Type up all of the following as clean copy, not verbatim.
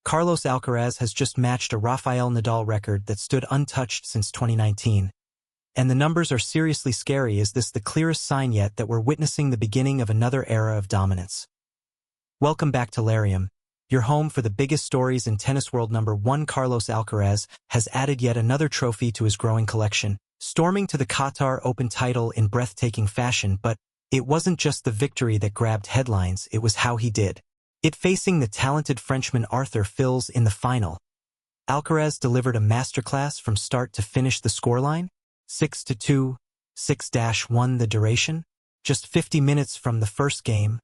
Carlos Alcaraz has just matched a Rafael Nadal record that stood untouched since 2019. And the numbers are seriously scary. Is this the clearest sign yet that we're witnessing the beginning of another era of dominance? Welcome back to Lareum, your home for the biggest stories in tennis world. Number 1, Carlos Alcaraz has added yet another trophy to his growing collection, storming to the Qatar Open title in breathtaking fashion. But it wasn't just the victory that grabbed headlines, it was how he did it, facing the talented Frenchman Arthur Fils in the final. Alcaraz delivered a masterclass from start to finish. The scoreline? 6-2, 6-1 the duration. Just 50 minutes from the first game,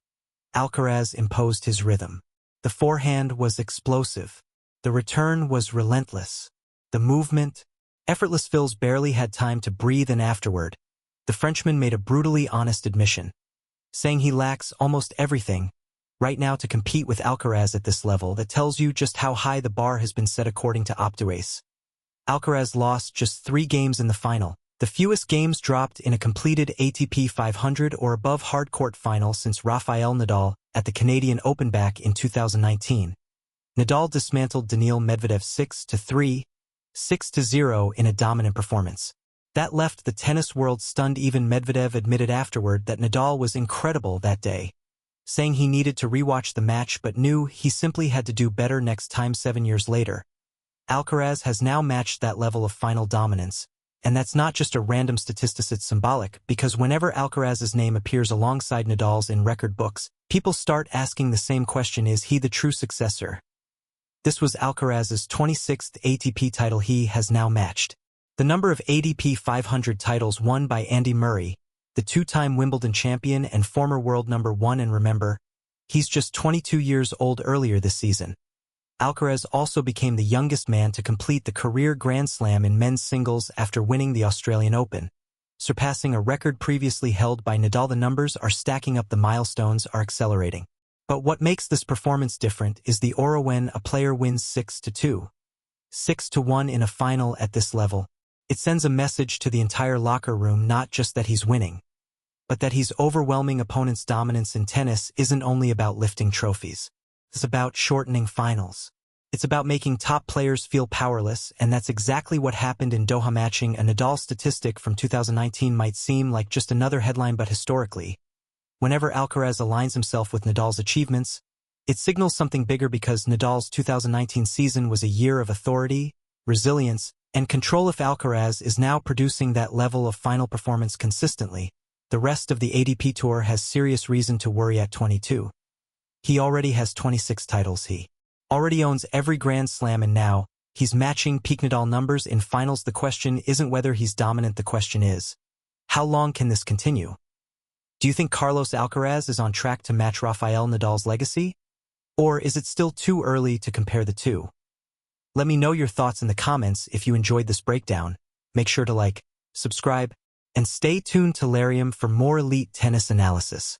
Alcaraz imposed his rhythm. The forehand was explosive. The return was relentless. The movement, effortless. Fils barely had time to breathe, and afterward, the Frenchman made a brutally honest admission, saying he lacks almost everything right now to compete with Alcaraz at this level. That tells you just how high the bar has been set according to Optace. Alcaraz lost just 3 games in the final, the fewest games dropped in a completed ATP 500 or above hardcourt final since Rafael Nadal at the Canadian Open back in 2019. Nadal dismantled Daniil Medvedev 6-3, 6-0 in a dominant performance. That left the tennis world stunned. Even Medvedev admitted afterward that Nadal was incredible that day, saying he needed to rewatch the match but knew he simply had to do better next time. 7 years later, Alcaraz has now matched that level of final dominance, and that's not just a random statistic, it's symbolic, because whenever Alcaraz's name appears alongside Nadal's in record books, people start asking the same question: is he the true successor? This was Alcaraz's 26th ATP title he has now matched. The number of ATP 500 titles won by Andy Murray, the 2-time Wimbledon champion and former world number 1, and remember, he's just 22 years old. Earlier this season, Alcaraz also became the youngest man to complete the career Grand Slam in men's singles after winning the Australian Open, surpassing a record previously held by Nadal. The numbers are stacking up, the milestones are accelerating. But what makes this performance different is the aura. When a player wins 6-2, 6-1 in a final at this level, it sends a message to the entire locker room, not just that he's winning, but that he's overwhelming opponents. Dominance in tennis isn't only about lifting trophies. It's about shortening finals. It's about making top players feel powerless, and that's exactly what happened in Doha. Matching a Nadal statistic from 2019 might seem like just another headline, but historically, whenever Alcaraz aligns himself with Nadal's achievements, it signals something bigger, because Nadal's 2019 season was a year of authority, resilience, and control. If Alcaraz is now producing that level of final performance consistently, the rest of the ATP Tour has serious reason to worry. At 22, he already has 26 titles. He already owns every Grand Slam, and now he's matching peak Nadal numbers in finals. The question isn't whether he's dominant, the question is, how long can this continue? Do you think Carlos Alcaraz is on track to match Rafael Nadal's legacy? Or is it still too early to compare the two? Let me know your thoughts in the comments. If you enjoyed this breakdown, make sure to like, subscribe, and stay tuned to Lareum for more elite tennis analysis.